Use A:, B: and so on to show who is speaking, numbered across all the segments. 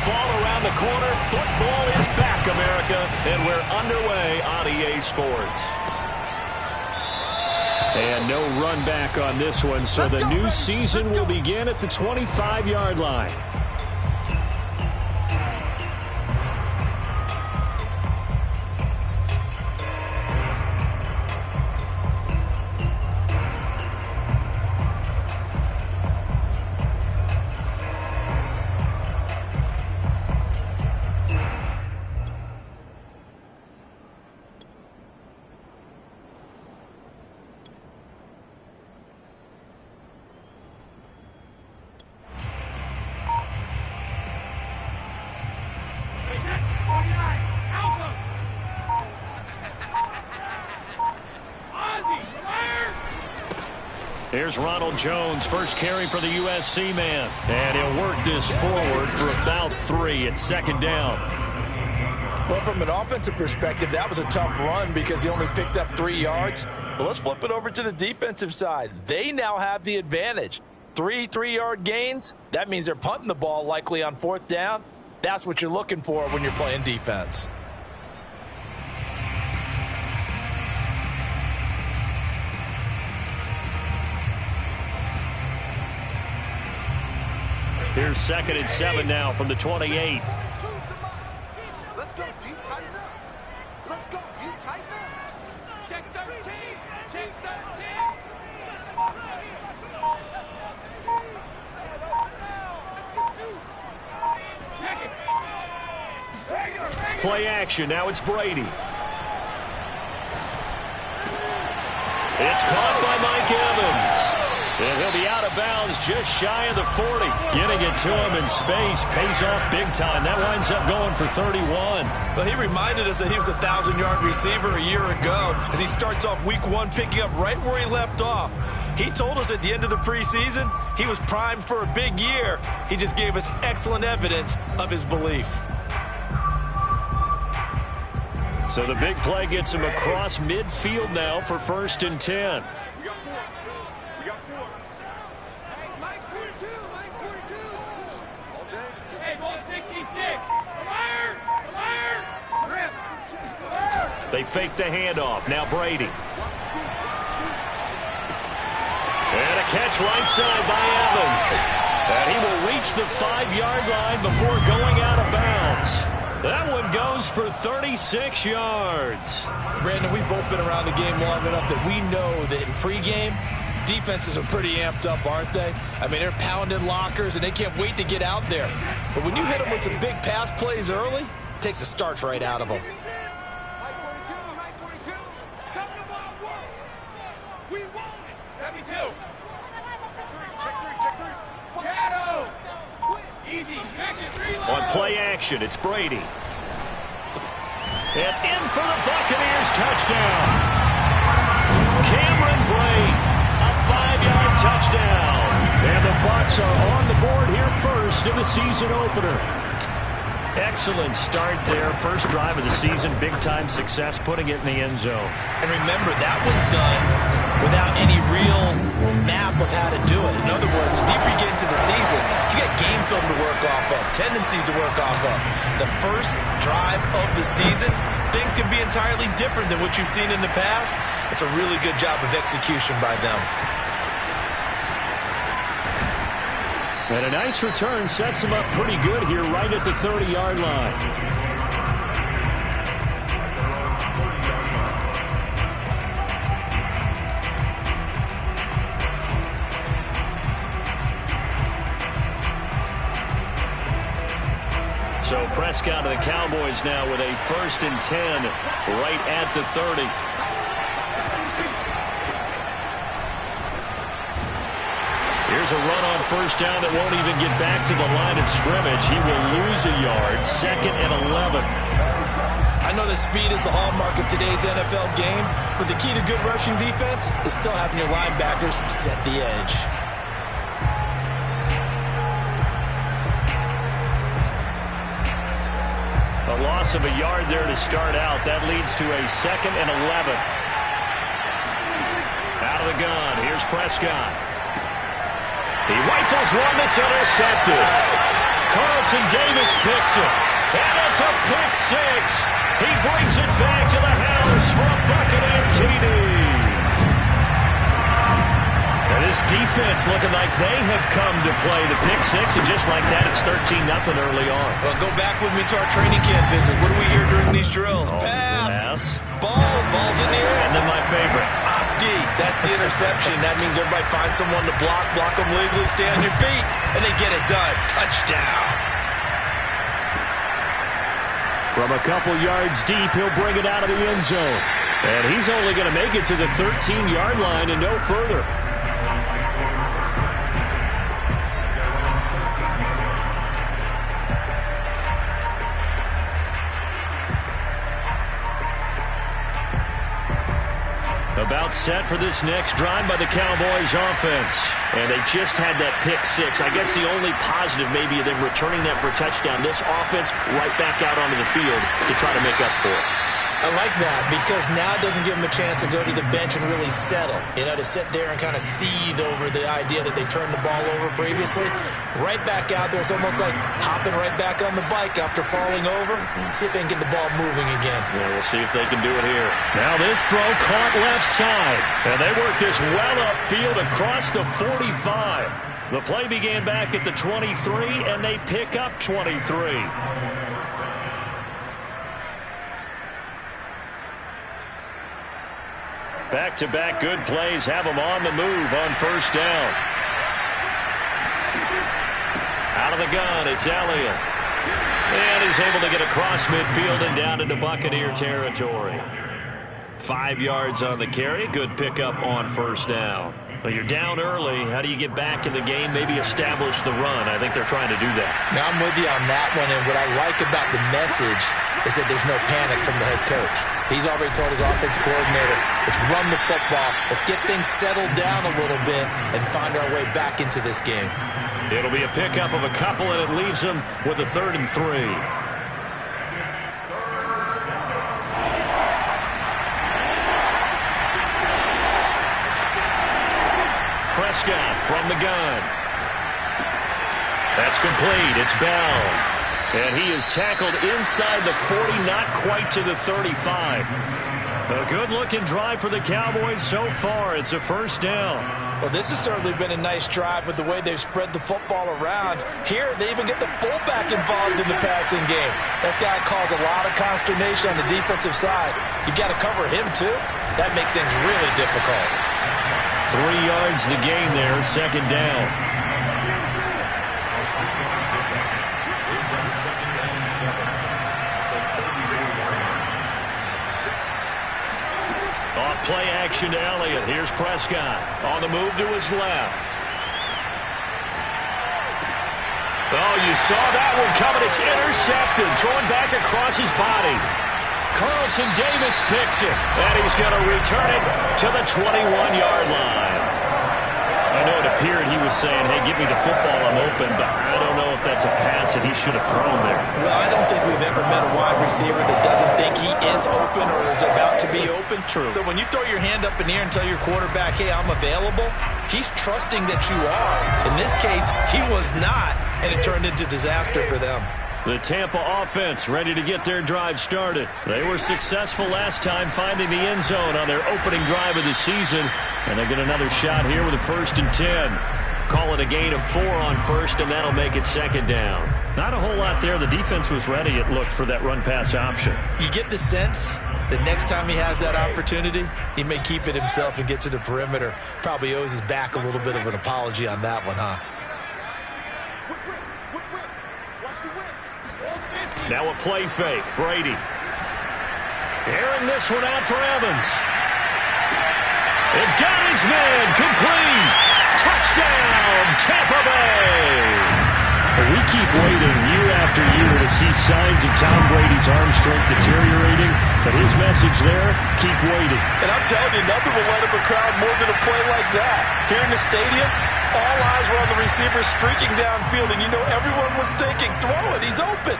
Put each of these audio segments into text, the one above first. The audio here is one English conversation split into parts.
A: fall around the corner. Football is back, America, and we're underway on EA Sports. And no run back on this one, so the new season will begin at the 25-yard line. Here's Ronald Jones, first carry for the USC man. And he'll work this forward for about 3 at second down.
B: Well, from an offensive perspective, that was a tough run because he only picked up 3 yards. Well, let's flip it over to the defensive side. They now have the advantage. 3 3-yard gains, that means they're punting the ball likely on 4th down. That's what you're looking for when you're playing defense.
A: Here's 2nd and 7 now from the 28.
C: Let's go, D, tighten up. Let's go, D, tighten up. Check 13. Check 13.
A: Play action. Now it's Brady. It's caught by Mike Evans. And he'll be out of bounds just shy of the 40. Getting it to him in space pays off big time. That winds up going for 31.
B: Well, he reminded us that he was a 1,000-yard receiver a year ago as he starts off week 1 picking up right where he left off. He told us at the end of the preseason he was primed for a big year. He just gave us excellent evidence of his belief.
A: So the big play gets him across midfield now for 1st and 10. They fake the handoff. Now Brady. And a catch right side by Evans. And he will reach the 5-yard line before going out of bounds. That one goes for 36 yards.
B: Brandon, we've both been around the game long enough that we know that in pregame, defenses are pretty amped up, aren't they? I mean, they're pounding lockers, and they can't wait to get out there. But when you hit them with some big pass plays early, it takes the starch right out of them.
A: On play action, it's Brady. And in for the Buccaneers touchdown. Cameron Brate, a 5-yard touchdown. And the Bucs are on the board here first in the season opener. Excellent start there. First drive of the season, big-time success, putting it in the end zone.
B: And remember, that was done without any real map of how to do it. In other words, the deeper you get into the season, you got game film to work off of, tendencies to work off of. The first drive of the season, things can be entirely different than what you've seen in the past. It's a really good job of execution by them.
A: And a nice return sets him up pretty good here right at the 30-yard line. So Prescott of the Cowboys now with a 1st and 10 right at the 30. Here's a run on 1st down that won't even get back to the line of scrimmage. He will lose a yard. 2nd and 11.
B: I know that speed is the hallmark of today's NFL game, but the key to good rushing defense is still having your linebackers set the edge.
A: A loss of a yard there to start out. That leads to a 2nd and 11. Out of the gun. Here's Prescott. He rifles one that's intercepted. Carlton Davis picks it. And it's a pick six. He brings it back to the house for a Buccaneer TD. And this defense looking like they have come to play the pick six, and just like that, it's 13-0 early on.
B: Well, go back with me to our training camp visit. What do we hear during these drills? Pass. Ball's in the air.
A: And then my favorite.
B: Oski, that's the interception. That means everybody finds someone to block them legally, stay on your feet, and they get it done. Touchdown.
A: From a couple yards deep, he'll bring it out of the end zone. And he's only going to make it to the 13-yard line and no further. About set for this next drive by the Cowboys offense. And they just had that pick six. I guess the only positive maybe of them returning that for a touchdown. This offense right back out onto the field to try to make up for it.
B: I like that because now it doesn't give them a chance to go to the bench and really settle. You know, to sit there and kind of seethe over the idea that they turned the ball over previously. Right back out there. It's almost like hopping right back on the bike after falling over. See if they can get the ball moving again.
A: Yeah, we'll see if they can do it here. Now this throw caught left side. And they work this well upfield across the 45. The play began back at the 23, and they pick up 23. Back-to-back good plays have them on the move on first down. Out of the gun, it's Elliott. And he's able to get across midfield and down into Buccaneer territory. 5 yards on the carry. Good pickup on first down. So you're down early. How do you get back in the game? Maybe establish the run. I think they're trying to do that.
B: Now I'm with you on that one, and what I like about the message is that there's no panic from the head coach. He's already told his offensive coordinator, let's run the football, let's get things settled down a little bit and find our way back into this game.
A: It'll be a pickup of a couple, and it leaves them with a 3rd and 3. Prescott from the gun. That's complete. It's Bell. And he is tackled inside the 40, not quite to the 35. A good-looking drive for the Cowboys so far. It's a first down.
B: Well, this has certainly been a nice drive with the way they've spread the football around. Here, they even get the fullback involved in the passing game. That's got to cause a lot of consternation on the defensive side. You've got to cover him, too. That makes things really difficult.
A: 3 yards the gain there, second down. Off play action to Elliott. Here's Prescott on the move to his left. Oh, you saw that one coming. It's intercepted. Throwing back across his body. Carlton Davis picks it, and he's going to return it to the 21-yard line. I know it appeared he was saying, hey, give me the football, I'm open, but I don't know if that's a pass that he should have thrown there.
B: Well, I don't think we've ever met a wide receiver that doesn't think he is open or is about to be open.
A: True.
B: So when you throw your hand up in the air and tell your quarterback, hey, I'm available, he's trusting that you are. In this case, he was not, and it turned into disaster for them.
A: The Tampa offense ready to get their drive started. They were successful last time finding the end zone on their opening drive of the season. And they get another shot here with a 1st and 10. Call it a gain of 4 on first, and that'll make it second down. Not a whole lot there. The defense was ready, it looked, for that run-pass option.
B: You get the sense that next time he has that opportunity, he may keep it himself and get to the perimeter. Probably owes his back a little bit of an apology on that one, huh?
A: Now a play fake. Brady. Airing this one out for Evans. It got his man. Complete. Touchdown, Tampa Bay. We keep waiting year after year to see signs of Tom Brady's arm strength deteriorating. But his message there, keep waiting.
B: And I'm telling you, nothing will light up a crowd more than a play like that. Here in the stadium, all eyes were on the receiver streaking downfield. And you know everyone was thinking, throw it, he's open.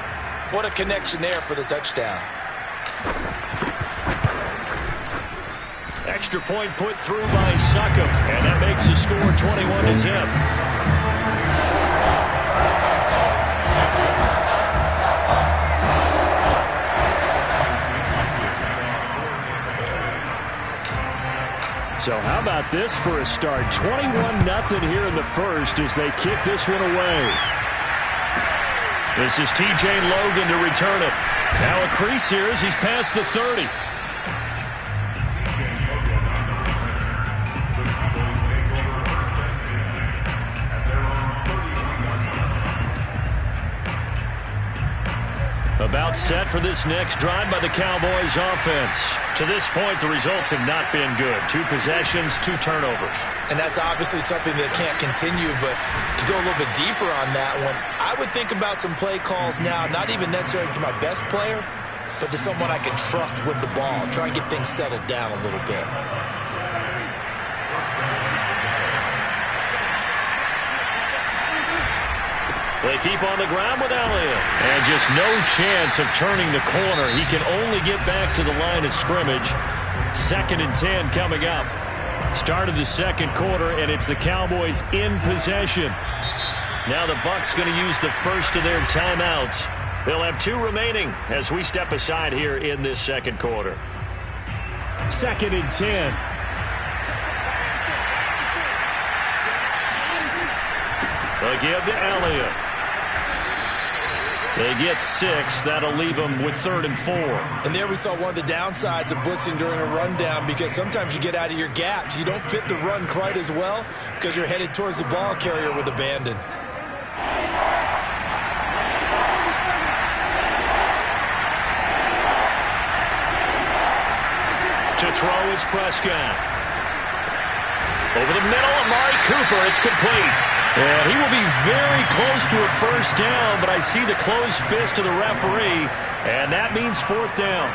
B: What a connection there for the touchdown.
A: Extra point put through by Succop, and that makes the score 21-0. about this for a start? 21-0 here in the first as they kick this one away. This is T.J. Logan to return it. Now a crease here as he's past the 30. About set for this next drive by the Cowboys offense. To this point, the results have not been good. 2 possessions, 2 turnovers.
B: And that's obviously something that can't continue, but to go a little bit deeper on that one, I would think about some play calls now, not even necessarily to my best player, but to someone I can trust with the ball. Try and get things settled down a little bit.
A: They keep on the ground with Elliott. And just no chance of turning the corner. He can only get back to the line of scrimmage. 2nd and 10 coming up. Start of the second quarter, and it's the Cowboys in possession. Now the Bucs going to use the first of their timeouts. They'll have 2 remaining as we step aside here in this second quarter. 2nd and 10. They'll give to Elliott. They get 6. That'll leave them with 3rd and 4.
B: And there we saw one of the downsides of blitzing during a rundown, because sometimes you get out of your gaps. You don't fit the run quite as well because you're headed towards the ball carrier with abandon.
A: To throw is Prescott. Over the middle, Amari Cooper. It's complete. And he will be very close to a first down, but I see the closed fist of the referee, and that means 4th down.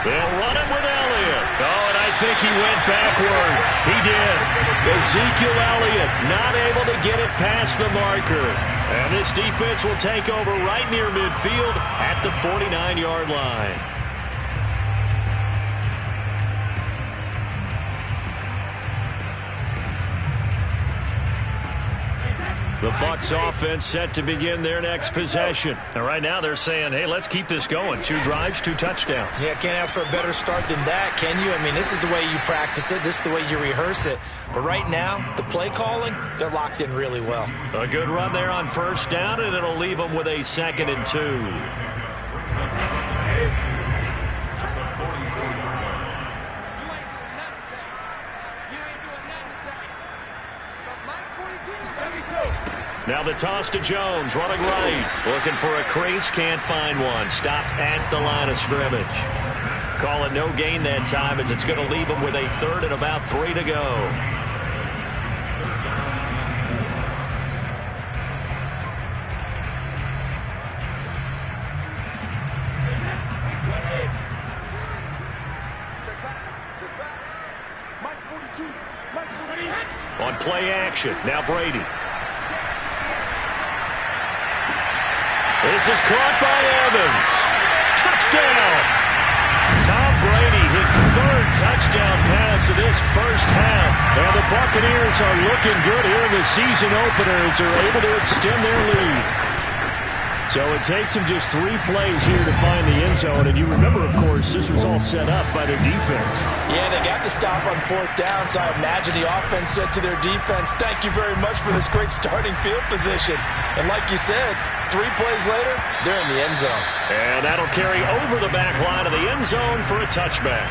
A: They'll run it with Elliott. Oh, and I think he went backward. He did. Ezekiel Elliott not able to get it past the marker. And this defense will take over right near midfield at the 49-yard line. The Bucs offense set to begin their next possession. And right now they're saying, hey, let's keep this going. 2 drives, 2 touchdowns.
B: Yeah, can't ask for a better start than that, can you? I mean, this is the way you practice it. This is the way you rehearse it. But right now, the play calling, they're locked in really well.
A: A good run there on first down, and it'll leave them with a 2nd and 2. Now the toss to Jones, running right. Looking for a crease, can't find one. Stopped at the line of scrimmage. Call it no gain that time, as it's going to leave them with a 3rd and about 3 to go. On play action, now Brady. This is caught by Evans. Touchdown! Tom Brady, his 3rd touchdown pass of this first half. And the Buccaneers are looking good here in the season opener as they're able to extend their lead. So it takes them just 3 plays here to find the end zone. And you remember, of course, this was all set up by their defense.
B: Yeah, they got the stop on 4th down, so I imagine the offense said to their defense, thank you very much for this great starting field position. And like you said, 3 plays later, they're in the end zone.
A: And that'll carry over the back line of the end zone for a touchback.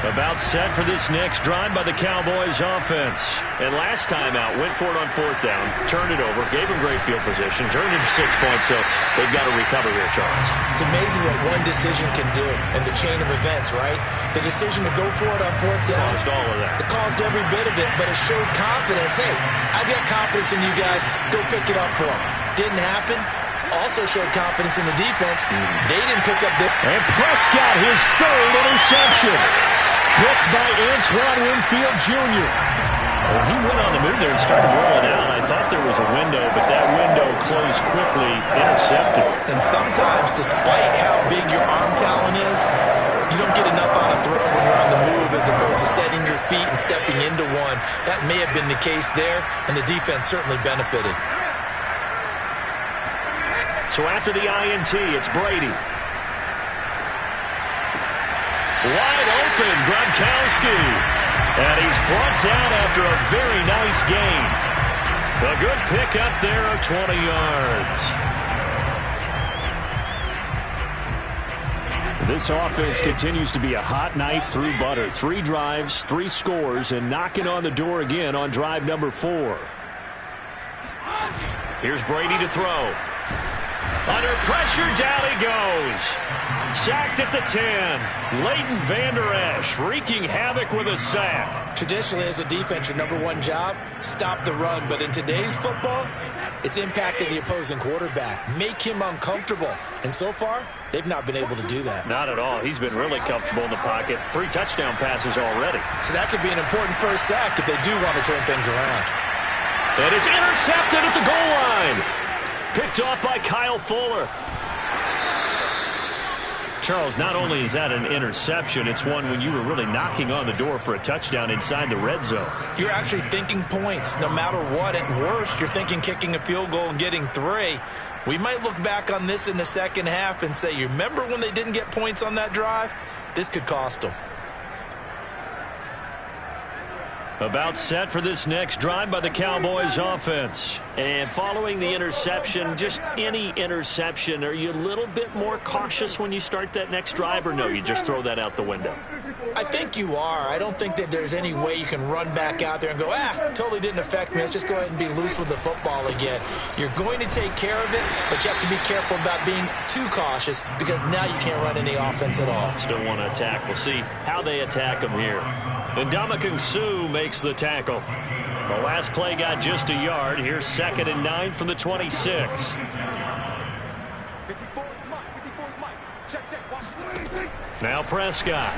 A: About set for this next drive by the Cowboys offense. And last time out, went for it on 4th down, turned it over, gave them great field position, turned it to 6 points, so they've got to recover here, Charles.
B: It's amazing what one decision can do in the chain of events, right? The decision to go for it on 4th down.
A: Caused all of that.
B: It caused every bit of it, but it showed confidence. Hey, I've got confidence in you guys. Go pick it up for them. Didn't happen. Also showed confidence in the defense. They didn't pick up their...
A: And Prescott, his 3rd interception. picked by Antoine Winfield Jr. Well, he went on the move there and started rolling out. I thought there was a window, but that window closed quickly, intercepted.
B: And sometimes, despite how big your arm talent is, you don't get enough on a throw when you're on the move as opposed to setting your feet and stepping into one. That may have been the case there, and the defense certainly benefited.
A: So after the INT, it's Brady. Wide open, Gronkowski. And he's brought down after a very nice gain. A good pickup there of 20 yards. This offense continues to be a hot knife through butter. 3 drives, 3 scores, and knocking on the door again on drive number 4. Here's Brady to throw. Under pressure, down he goes. Sacked at the 10. Leighton Vander Esch wreaking havoc with a sack.
B: Traditionally, as a defense, your number one job, stop the run. But in today's football, it's impacting the opposing quarterback. Make him uncomfortable. And so far, they've not been able to do that.
A: Not at all. He's been really comfortable in the pocket. 3 touchdown passes already.
B: So that could be an important first sack if they do want to turn things around.
A: And it's intercepted at the goal line. Picked off by Kyle Fuller. Charles, not only is that an interception, it's one when you were really knocking on the door for a touchdown inside the red zone.
B: You're actually thinking points. No matter what, at worst, you're thinking kicking a field goal and getting 3. We might look back on this in the second half and say, you remember when they didn't get points on that drive? This could cost them.
A: About set for this next drive by the Cowboys offense. And following the interception, just any interception, are you a little bit more cautious when you start that next drive, or no, you just throw that out the window?
B: I think you are. I don't think that there's any way you can run back out there and go, totally didn't affect me. Let's just go ahead and be loose with the football again. You're going to take care of it, but you have to be careful about being too cautious because now you can't run any offense at all.
A: Still want to attack. We'll see how they attack them here. And Ndamukong Suh makes the tackle. The last play got just a yard. Here's 2nd and 9 from the 26. Now Prescott.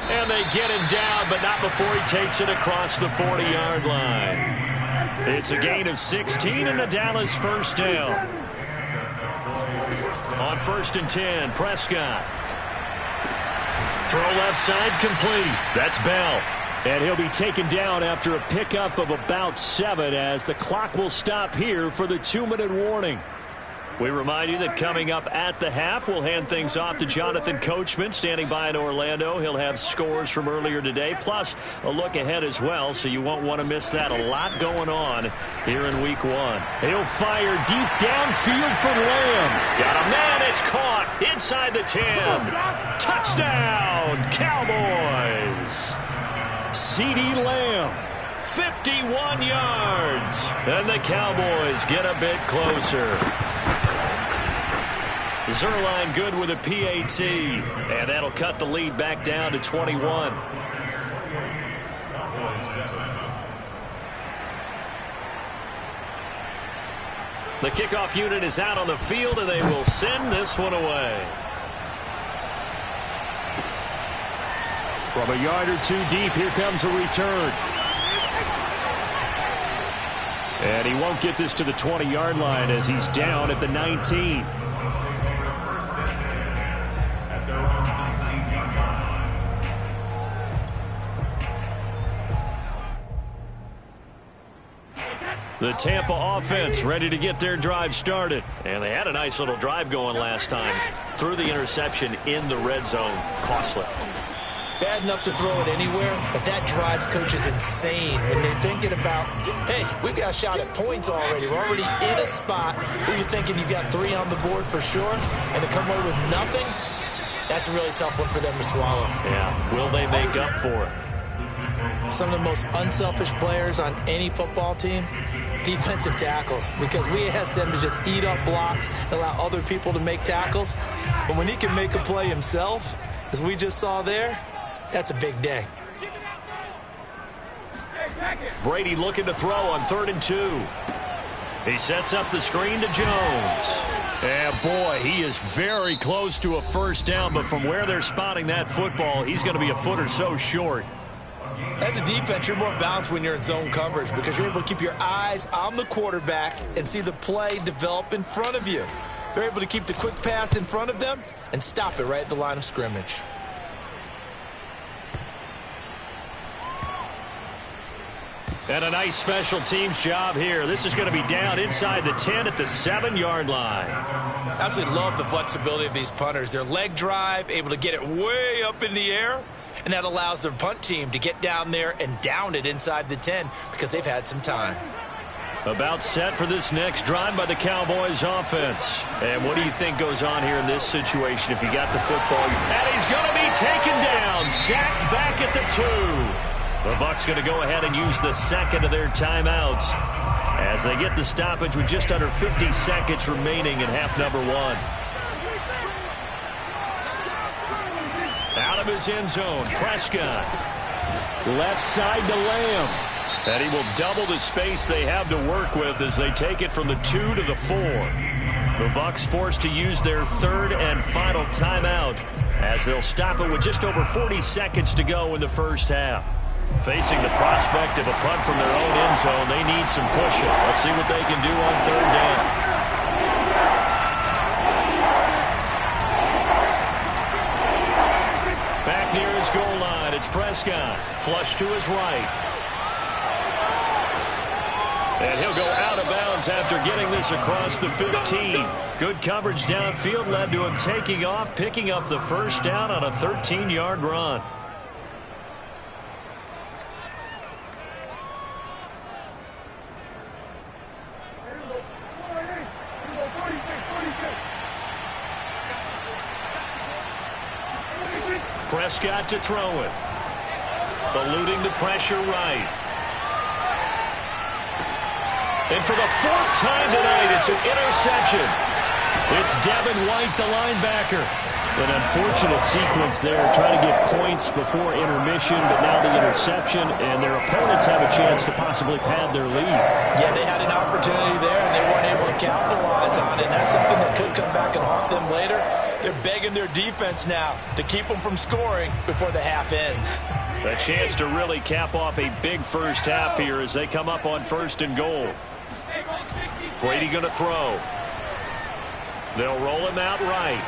A: And they get him down, but not before he takes it across the 40-yard line. It's a gain of 16 and a Dallas first down. On 1st and 10, Prescott. Throw left side complete. That's Bell. And he'll be taken down after a pickup of about 7 as the clock will stop here for the 2-minute warning. We remind you that coming up at the half, we'll hand things off to Jonathan Coachman standing by in Orlando. He'll have scores from earlier today, plus a look ahead as well, so you won't want to miss that. A lot going on here in Week 1. He'll fire deep downfield for Lamb. Got a man, it's caught inside the 10. Touchdown, Cowboys. CeeDee Lamb. 51 yards. And the Cowboys get a bit closer. Zuerlein good with a PAT. And that'll cut the lead back down to 21. The kickoff unit is out on the field, and they will send this one away. From a yard or 2 deep, here comes a return. And he won't get this to the 20-yard line as he's down at the 19. The Tampa offense ready to get their drive started. And they had a nice little drive going last time. Threw the interception in the red zone. Costly.
B: Bad enough to throw it anywhere, but that drives coaches insane when they're thinking about, hey, we got a shot at points already. We're already in a spot where you're thinking you got 3 on the board for sure, and to come away with nothing, that's a really tough one for them to swallow.
A: Yeah, will they make up for it?
B: Some of the most unselfish players on any football team, defensive tackles, because we ask them to just eat up blocks and allow other people to make tackles. But when he can make a play himself, as we just saw there, that's a big day.
A: Brady looking to throw on 3rd and 2. He sets up the screen to Jones. And boy, he is very close to a first down, but from where they're spotting that football, he's going to be a foot or so short.
B: As a defense, you're more balanced when you're in zone coverage because you're able to keep your eyes on the quarterback and see the play develop in front of you. They're able to keep the quick pass in front of them and stop it right at the line of scrimmage.
A: And a nice special teams job here. This is going to be down inside the 10 at the 7-yard line.
B: Absolutely love the flexibility of these punters. Their leg drive, able to get it way up in the air, and that allows their punt team to get down there and down it inside the 10 because they've had some time.
A: About set for this next drive by the Cowboys offense. And what do you think goes on here in this situation if you got the football? And he's going to be taken down, sacked back at the 2. The Bucs going to go ahead and use the second of their timeouts as they get the stoppage with just under 50 seconds remaining in half number 1. Out of his end zone, Prescott. Left side to Lamb. And he will double the space they have to work with as they take it from the 2 to the 4. The Bucs forced to use their third and final timeout as they'll stop it with just over 40 seconds to go in the first half. Facing the prospect of a punt from their own end zone, they need some pushing. Let's see what they can do on third down. Back near his goal line, it's Prescott. Flush to his right. And he'll go out of bounds after getting this across the 15. Good coverage downfield led to him taking off, picking up the first down on a 13-yard run. Prescott to throw it. Eluding the pressure right. And for the 4th time tonight, it's an interception. It's Devin White, the linebacker. An unfortunate sequence there, trying to get points before intermission, but now the interception, and their opponents have a chance to possibly pad their lead.
B: Yeah, they had an opportunity there, and they weren't able to capitalize on it. That's something that could come back and haunt them later. They're begging their defense now to keep them from scoring before the half ends.
A: A chance to really cap off a big first half here as they come up on 1st and goal. Brady going to throw. They'll roll him out right.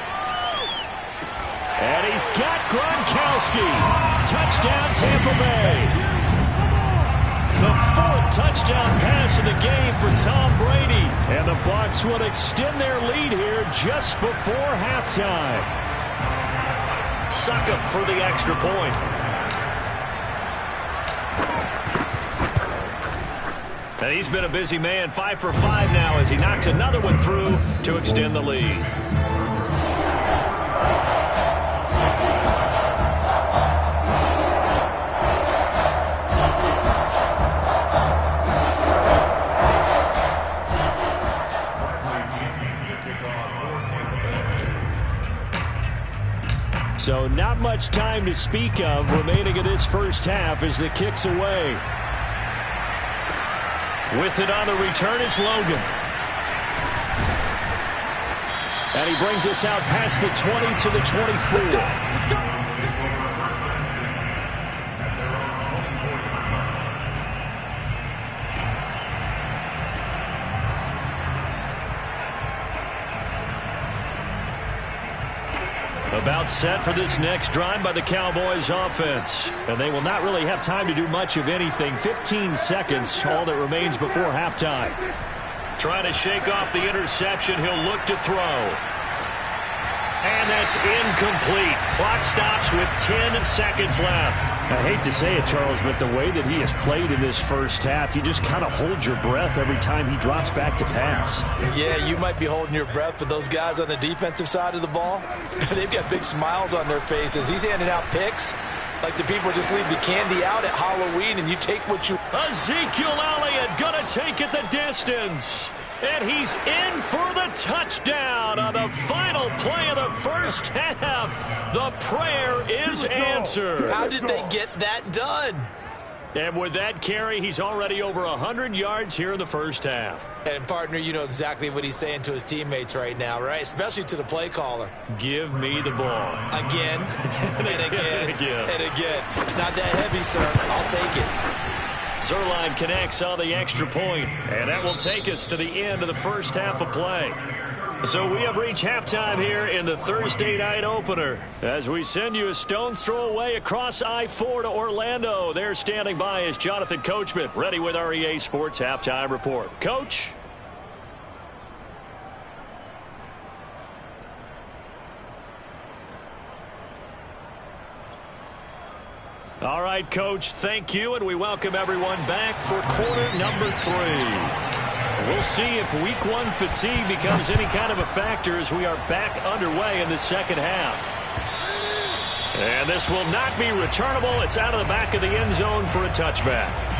A: And he's got Gronkowski. Touchdown, Tampa Bay. The 4th touchdown pass of the game for Tom Brady. And the Bucs would extend their lead here just before halftime. Succop for the extra point. And he's been a busy man, 5 for 5 now as he knocks another one through to extend the lead. So not much time to speak of remaining in this first half as the kick's away. With it on the return is Logan. And he brings us out past the 20 to the 24. About set for this next drive by the Cowboys offense. And they will not really have time to do much of anything. 15 seconds, all that remains before halftime. Trying to shake off the interception. He'll look to throw. And that's incomplete. Clock stops with 10 seconds left. I hate to say it, Charles, but the way that he has played in this first half, you just kind of hold your breath every time he drops back to pass.
B: Yeah, you might be holding your breath, but those guys on the defensive side of the ball, they've got big smiles on their faces. He's handing out picks like the people just leave the candy out at Halloween and you take what you...
A: Ezekiel Elliott gonna take it the distance. And he's in for the touchdown on the final play of the first half. The prayer is answered.
B: How did they get that done?
A: And with that carry, he's already over 100 yards here in the first half.
B: And, partner, you know exactly what he's saying to his teammates right now, right? Especially to the play caller.
A: Give me the ball.
B: Again, and again, and again. It's not that heavy, sir. I'll take it.
A: Zuerlein connects on the extra point, and that will take us to the end of the first half of play. So we have reached halftime here in the Thursday night opener. As we send you a stone's throw away across I-4 to Orlando. There standing by is Jonathan Coachman, ready with our EA Sports Halftime Report. Coach? All right, Coach, thank you, and we welcome everyone back for quarter number 3. We'll see if week 1 fatigue becomes any kind of a factor as we are back underway in the second half. And this will not be returnable. It's out of the back of the end zone for a touchback.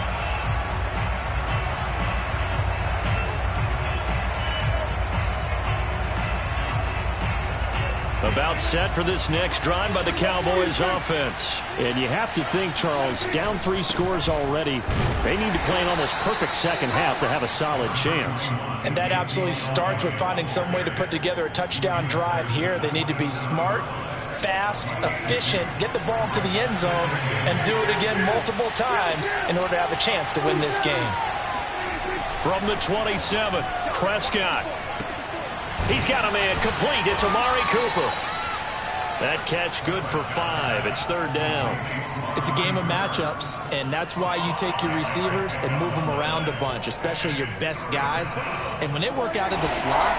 A: About set for this next drive by the Cowboys offense.
D: And you have to think, Charles, down 3 scores already. They need to play an almost perfect second half to have a solid chance.
B: And that absolutely starts with finding some way to put together a touchdown drive here. They need to be smart, fast, efficient, get the ball to the end zone, and do it again multiple times in order to have a chance to win this game.
A: From the 27, Prescott. He's got a man complete. It's Amari Cooper. That catch good for 5. It's third down.
B: It's a game of matchups, and that's why you take your receivers and move them around a bunch, especially your best guys. And when they work out of the slot,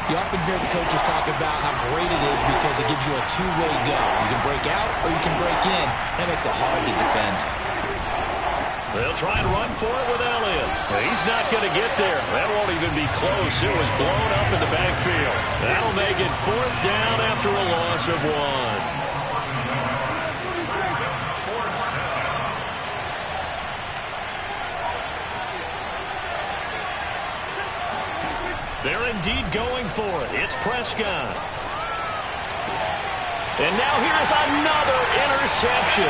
B: you often hear the coaches talk about how great it is because it gives you a two-way go. You can break out or you can break in. That makes it hard to defend.
A: They'll try and run for it with Elliott. He's not going to get there. That won't even be close. It was blown up in the backfield. That'll make it 4th down after a loss of 1. They're indeed going for it. It's Prescott. And now here's another interception.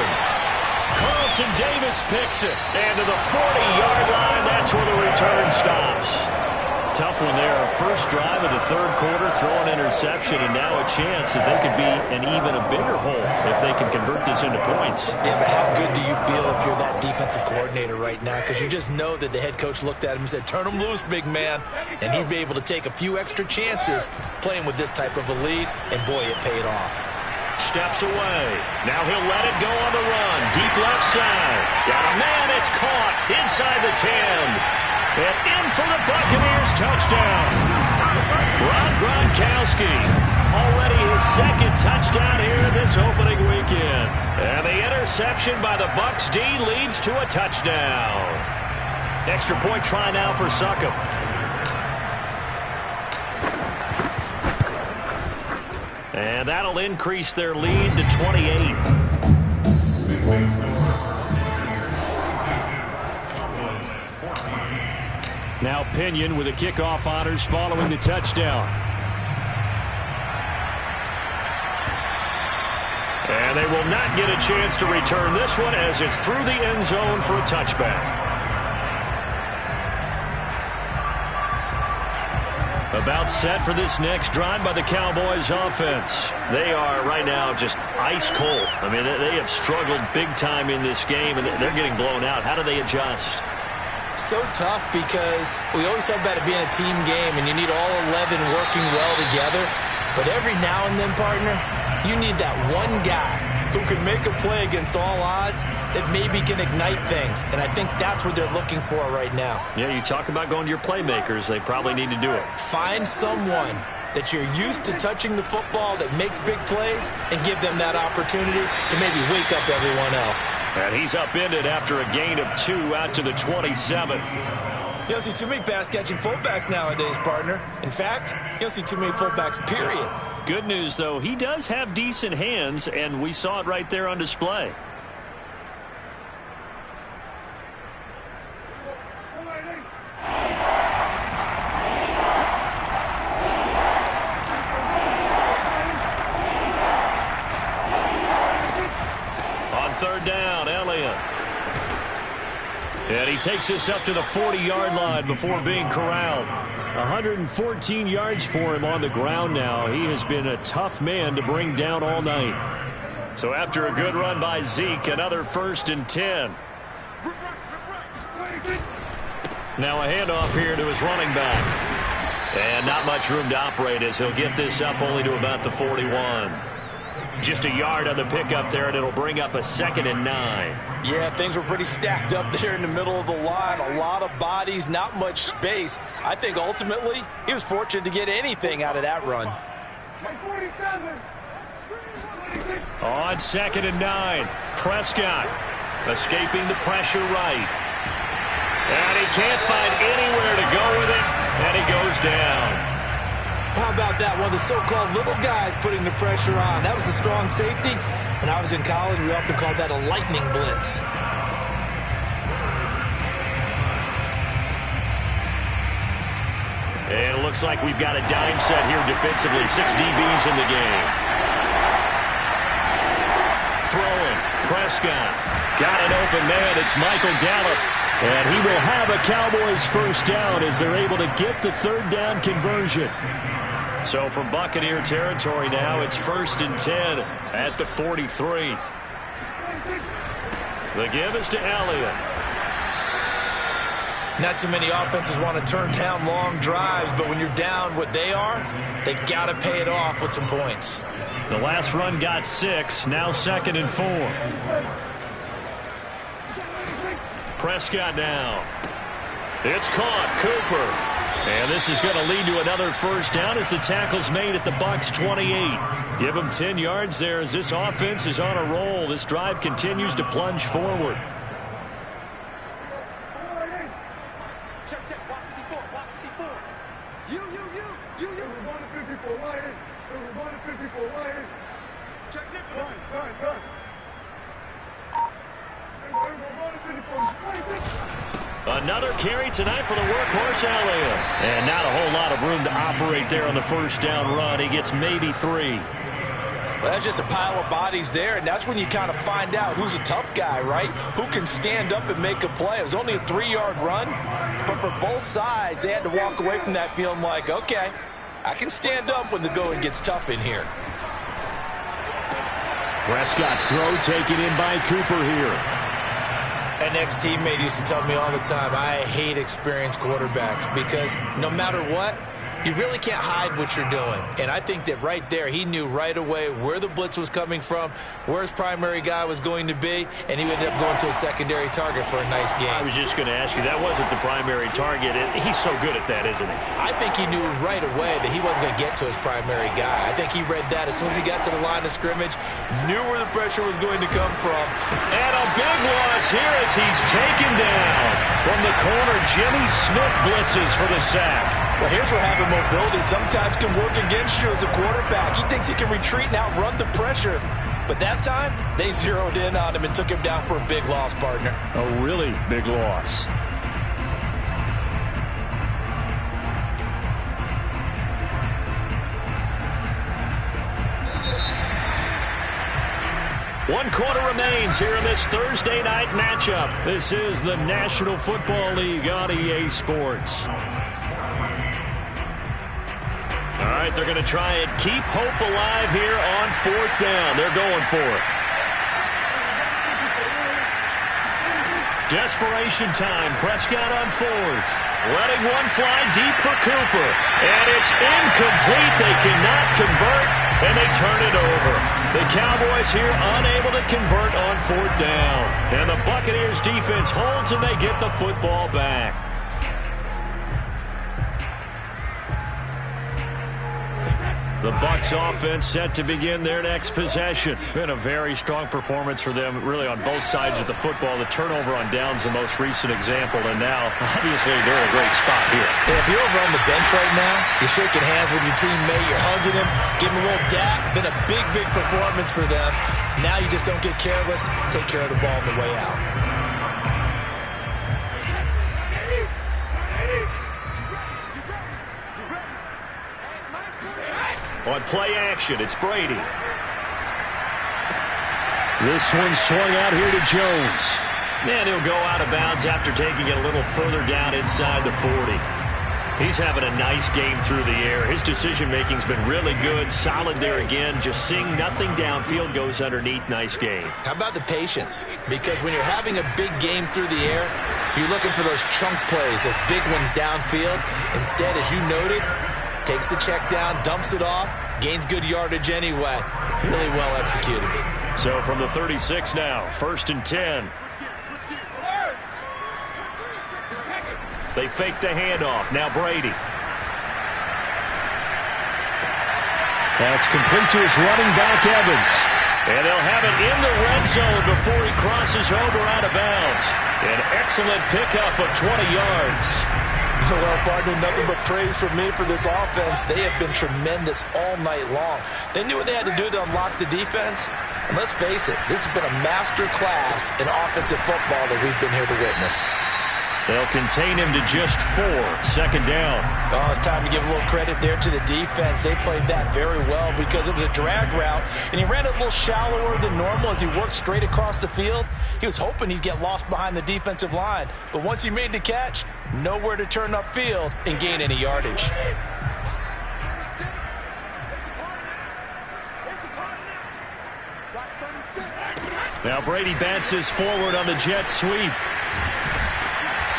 A: Carlton Davis picks it. And to the 40-yard line, that's where the return stops. Tough one there. First drive of the third quarter, throw an interception, and now a chance that they could be in even a bigger hole if they can convert this into points.
B: Yeah, but how good do you feel if you're that defensive coordinator right now? Because you just know that the head coach looked at him and said, turn him loose, big man. And he'd be able to take a few extra chances playing with this type of a lead, and boy, it paid off.
A: Steps away. Now he'll let it go on the run. Deep left side. Got a man. It's caught inside the 10. And in for the Buccaneers touchdown. Rob Gronkowski. Already his second touchdown here in this opening weekend. And the interception by the Bucs D leads to a touchdown. Extra point try now for Succop. And that'll increase their lead to 28.
D: Now Pinion with the kickoff honors following the touchdown.
A: And they will not get a chance to return this one as it's through the end zone for a touchback. About set for this next drive by the Cowboys offense. They are right now just ice cold. I mean, they have struggled big time in this game, and they're getting blown out. How do they adjust?
B: So tough because we always talk about it being a team game, and you need all 11 working well together. But every now and then, partner, you need that one guy who can make a play against all odds that maybe can ignite things. And I think that's what they're looking for right now.
A: Yeah, you talk about going to your playmakers. They probably need to do it.
B: Find someone that you're used to touching the football that makes big plays and give them that opportunity to maybe wake up everyone else.
A: And he's upended after a gain of 2 out to the 27.
B: You don't see too many pass-catching fullbacks nowadays, partner. In fact, you don't see too many fullbacks, period.
A: Good news, though, he does have decent hands, and we saw it right there on display. On third down, Elliott. takes this up to the 40-yard line before being corralled. 114 yards for him on the ground now. He has been a tough man to bring down all night. So after a good run by Zeke, another 1st and 10. Now a handoff here to his running back. And not much room to operate as he'll get this up only to about the 41. Just a yard on the pickup there, and it'll bring up a 2nd and 9.
B: Yeah, things were pretty stacked up there in the middle of the line. A lot of bodies, not much space. I think ultimately he was fortunate to get anything out of that run.
A: On 2nd and 9, Prescott escaping the pressure right. And he can't find anywhere to go with it, and he goes down.
B: How about that? One of the so-called little guys putting the pressure on. That was the strong safety. When I was in college, we often called that a lightning blitz.
A: And it looks like we've got a dime set here defensively. 6 DBs in the game. Throwing. Prescott. Got an open man. It's Michael Gallup. And he will have a Cowboys 1st down as they're able to get the 3rd down conversion. So from Buccaneer territory now, it's 1st and 10 at the 43. The give is to Elliott.
B: Not too many offenses want to turn down long drives, but when you're down what they are, they've got to pay it off with some points.
A: The last run got 6, now 2nd and 4. Prescott now. It's caught. Cooper. And this is going to lead to another 1st down as the tackle's made at the Bucs 28. Give them 10 yards there as this offense is on a roll. This drive continues to plunge forward.
C: Check, check. Watch 54. Watch 54. You. Everybody 54 Lions. Everybody 54 Lions. Check nickel. Done.
A: Another carry tonight for the workhorse Elliott. And not a whole lot of room to operate there on the 1st down run. He gets maybe 3.
B: Well, that's just a pile of bodies there, and that's when you kind of find out who's a tough guy, right? Who can stand up and make a play. It was only a 3-yard run, but for both sides, they had to walk away from that feeling like, okay, I can stand up when the going gets tough in here.
A: Prescott's throw taken in by Cooper here.
B: An ex-teammate used to tell me all the time, I hate experienced quarterbacks because no matter what, you really can't hide what you're doing. And I think that right there, he knew right away where the blitz was coming from, where his primary guy was going to be, and he ended up going to a secondary target for a nice game.
A: I was just going to ask you, that wasn't the primary target. He's so good at that, isn't he?
B: I think he knew right away that he wasn't going to get to his primary guy. I think he read that as soon as he got to the line of scrimmage, knew where the pressure was going to come from.
A: And a big loss here as he's taken down. From the corner, Jimmy Smith blitzes for the sack.
B: Well, here's where having mobility sometimes can work against you as a quarterback. He thinks he can retreat and outrun the pressure. But that time, they zeroed in on him and took him down for a big loss, partner.
A: A really big loss. One quarter remains here in this Thursday night matchup. This is the National Football League on EA Sports. All right, they're going to try and keep hope alive here on 4th down. They're going for it. Desperation time. Prescott on 4th. Letting one fly deep for Cooper. And it's incomplete. They cannot convert, and they turn it over. The Cowboys here unable to convert on 4th down. And the Buccaneers defense holds, and they get the football back. The Bucs offense set to begin their next possession. Been a very strong performance for them, really, on both sides of the football. The turnover on downs, the most recent example, and now, obviously, they're in a great spot here.
B: If you're over on the bench right now, you're shaking hands with your teammate, you're hugging him, giving him a little dap. Been a big, big performance for them. Now you just don't get careless. Take care of the ball on the way out.
A: On play action, it's Brady. This one swung out here to Jones. And he'll go out of bounds after taking it a little further down inside the 40. He's having a nice game through the air. His decision-making's been really good. Solid there again. Just seeing nothing downfield, goes underneath. Nice game.
B: How about the patience? Because when you're having a big game through the air, you're looking for those chunk plays, those big ones downfield. Instead, as you noted, takes the check down, dumps it off, gains good yardage anyway. Really well executed.
A: So from the 36 now, 1st and 10. They fake the handoff. Now Brady. That's complete to his running back, Evans. And they'll have it in the red zone before he crosses over out of bounds. An excellent pickup of 20 yards.
B: Well, partner, nothing but praise from me for this offense. They have been tremendous all night long. They knew what they had to do to unlock the defense. And let's face it, this has been a master class in offensive football that we've been here to witness.
A: They'll contain him to just 4. 2nd down.
B: Oh, it's time to give a little credit there to the defense. They played that very well because it was a drag route, and he ran it a little shallower than normal as he worked straight across the field. He was hoping he'd get lost behind the defensive line, but once he made the catch, nowhere to turn upfield and gain any yardage.
A: Now Brady bounces forward on the jet sweep.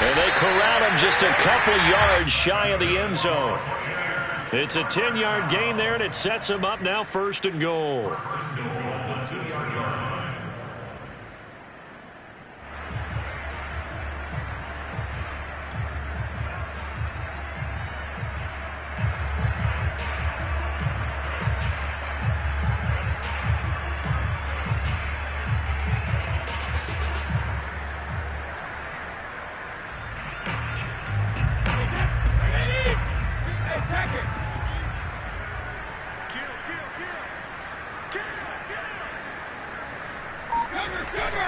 A: And they corral him just a couple yards shy of the end zone. It's a 10-yard gain there, and it sets him up now 1st and goal.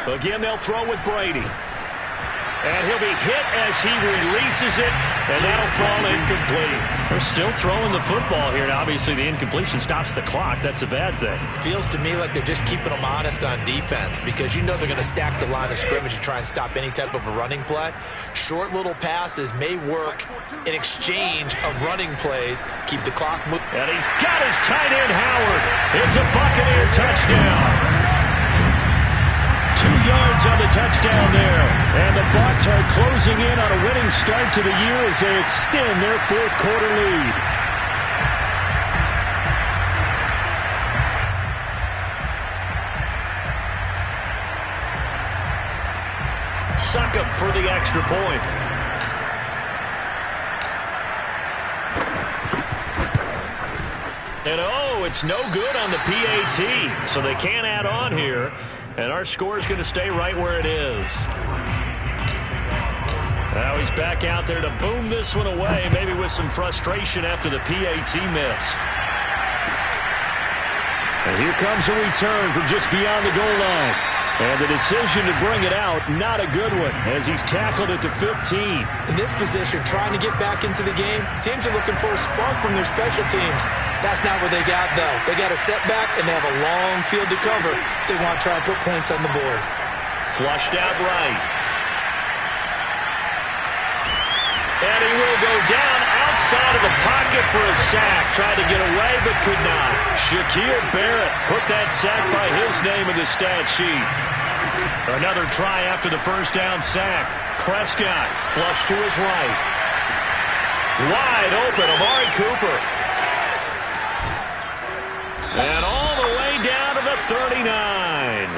A: Again, they'll throw with Brady. And he'll be hit as he releases it, and that'll fall incomplete. They're still throwing the football here, and obviously the incompletion stops the clock. That's a bad thing.
B: Feels to me like they're just keeping them honest on defense because you know they're going to stack the line of scrimmage and try and stop any type of a running play. Short little passes may work in exchange of running plays. Keep the clock moving.
A: And he's got his tight end, Howard. It's a Buccaneer touchdown. 2 yards on the touchdown there. And the Bucs are closing in on a winning start to the year as they extend their 4th quarter lead. Succop for the extra point. And oh, it's no good on the PAT, so they can't add on here. And our score is going to stay right where it is. Now he's back out there to boom this one away, maybe with some frustration after the PAT miss. And here comes a return from just beyond the goal line. And the decision to bring it out, not a good one, as he's tackled it to 15.
B: In this position, trying to get back into the game, teams are looking for a spark from their special teams. That's not what they got, though. They got a setback, and they have a long field to cover if they want to try and put points on the board.
A: Flushed out right. And he will go down outside of the pocket for a sack. Tried to get away, but could not. Shaquille Barrett put that sack by his name in the stat sheet. Another try after the first down sack. Prescott flushed to his right. Wide open, Amari Cooper. And all the way down to the 39.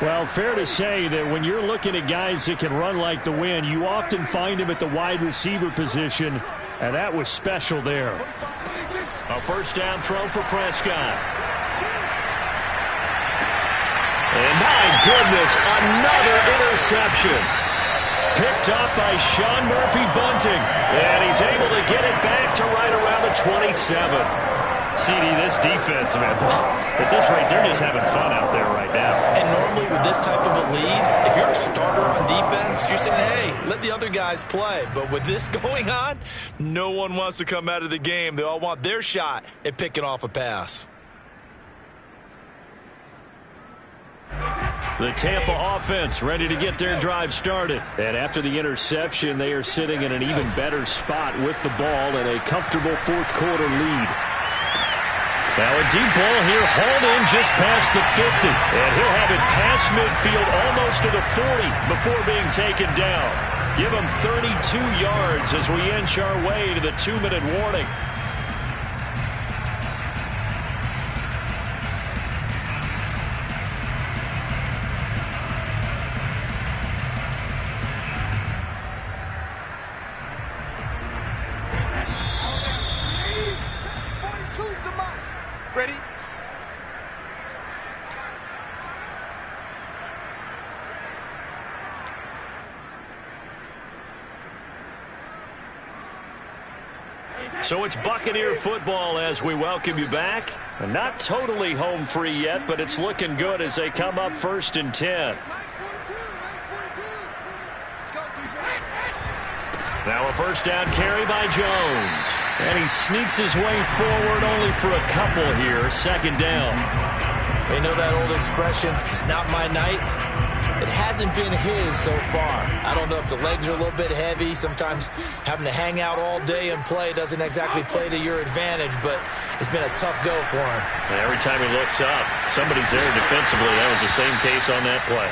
A: Well, fair to say that when you're looking at guys that can run like the wind, you often find them at the wide receiver position, and that was special there. A first down throw for Prescott. And my goodness, another interception. Picked up by Sean Murphy-Bunting, and he's able to get it back to right around the 27. CD, this defense, man, at this rate, they're just having fun out there right now.
B: And normally with this type of a lead, if you're a starter on defense, you're saying, hey, let the other guys play. But with this going on, no one wants to come out of the game. They all want their shot at picking off a pass.
A: The Tampa offense ready to get their drive started. And after the interception, they are sitting in an even better spot with the ball and a comfortable fourth quarter lead. Now a deep ball here, hauled in just past the 50. And he'll have it past midfield almost to the 40 before being taken down. Give him 32 yards as we inch our way to the 2-minute warning.
C: Ready?
A: So it's Buccaneer football as we welcome you back. And not totally home free yet, but it's looking good as they come up 1st and 10. Now a first down carry by Jones. And he sneaks his way forward only for a couple here. 2nd down.
B: You know that old expression, it's not my night. It hasn't been his so far. I don't know if the legs are a little bit heavy. Sometimes having to hang out all day and play doesn't exactly play to your advantage, but it's been a tough go for him.
A: And every time he looks up, somebody's there defensively. That was the same case on that play.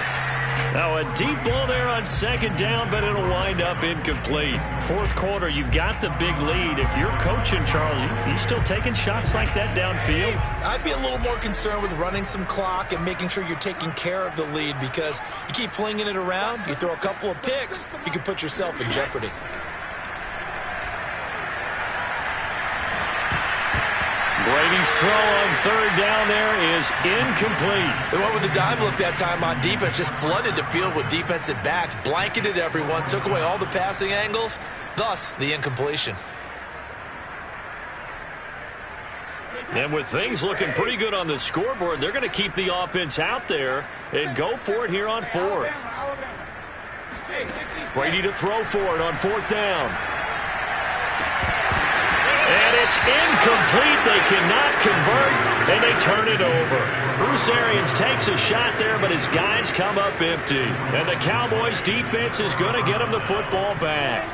A: Now a deep ball there on 2nd down, but it'll wind up incomplete. 4th quarter, you've got the big lead. If you're coaching, Charles, you still taking shots like that downfield?
B: I'd be a little more concerned with running some clock and making sure you're taking care of the lead, because you keep flinging it around, you throw a couple of picks, you can put yourself in jeopardy.
A: Brady's throw on 3rd down there is incomplete.
B: They went with the dive look that time on defense, just flooded the field with defensive backs, blanketed everyone, took away all the passing angles, thus the incompletion.
A: And with things looking pretty good on the scoreboard, they're going to keep the offense out there and go for it here on 4th. Brady to throw for it on 4th down. And it's incomplete. They cannot convert, and they turn it over. Bruce Arians takes a shot there, but his guys come up empty. And the Cowboys defense is going to get him the football back.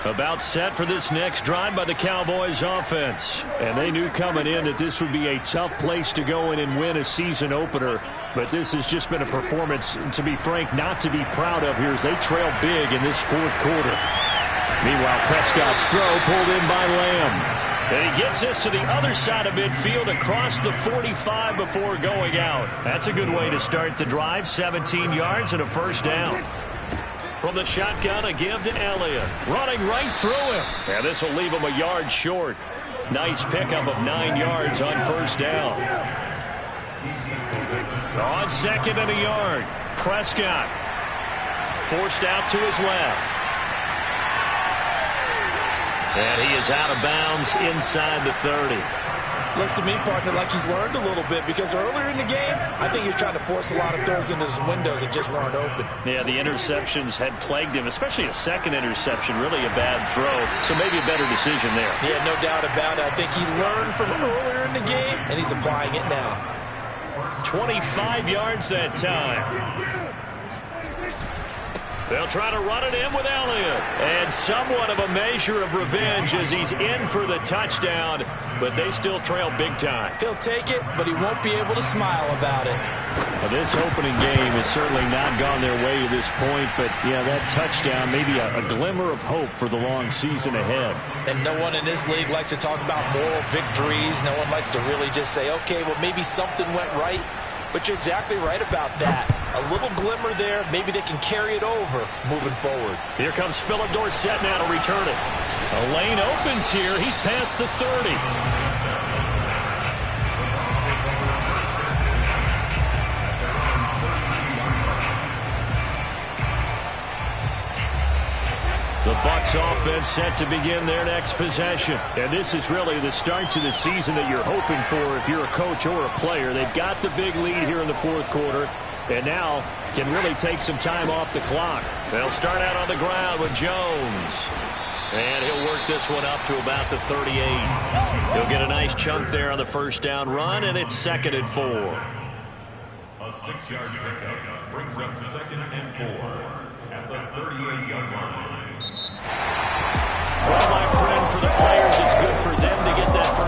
A: About set for this next drive by the Cowboys offense. And they knew coming in that this would be a tough place to go in and win a season opener. But this has just been a performance, to be frank, not to be proud of here as they trail big in this 4th quarter. Meanwhile, Prescott's throw pulled in by Lamb. And he gets this to the other side of midfield across the 45 before going out. That's a good way to start the drive. 17 yards and a 1st down. From the shotgun, a give to Elliott. Running right through him. And this will leave him a yard short. Nice pickup of 9 yards on 1st down. On 2nd and a yard. Prescott forced out to his left. And he is out of bounds inside the 30.
B: Looks to me, partner, like he's learned a little bit, because earlier in the game, I think he was trying to force a lot of throws into some windows that just weren't open.
A: Yeah, the interceptions had plagued him, especially a 2nd interception, really a bad throw. So maybe a better decision there.
B: Yeah, no doubt about it. I think he learned from earlier in the game, and he's applying it now.
A: 25 yards that time. They'll try to run it in with Elliott. And somewhat of a measure of revenge as he's in for the touchdown, but they still trail big time.
B: He'll take it, but he won't be able to smile about it.
D: Well, this opening game has certainly not gone their way to this point, but, yeah, that touchdown, maybe a glimmer of hope for the long season ahead.
B: And no one in this league likes to talk about moral victories. No one likes to really just say, okay, well, maybe something went right. But you're exactly right about that. A little glimmer there. Maybe they can carry it over moving forward.
A: Here comes Philip Dorsett now to return it. A lane opens here. He's past the 30. The Bucs offense set to begin their next possession. And this is really the start to the season that you're hoping for if you're a coach or a player. They've got the big lead here in the 4th quarter, and now can really take some time off the clock. They'll start out on the ground with Jones. And he'll work this one up to about the 38. He'll get a nice chunk there on the 1st down run, and it's 2nd and 4.
E: A 6-yard pickup brings up 2nd and 4 at the 38-yard line.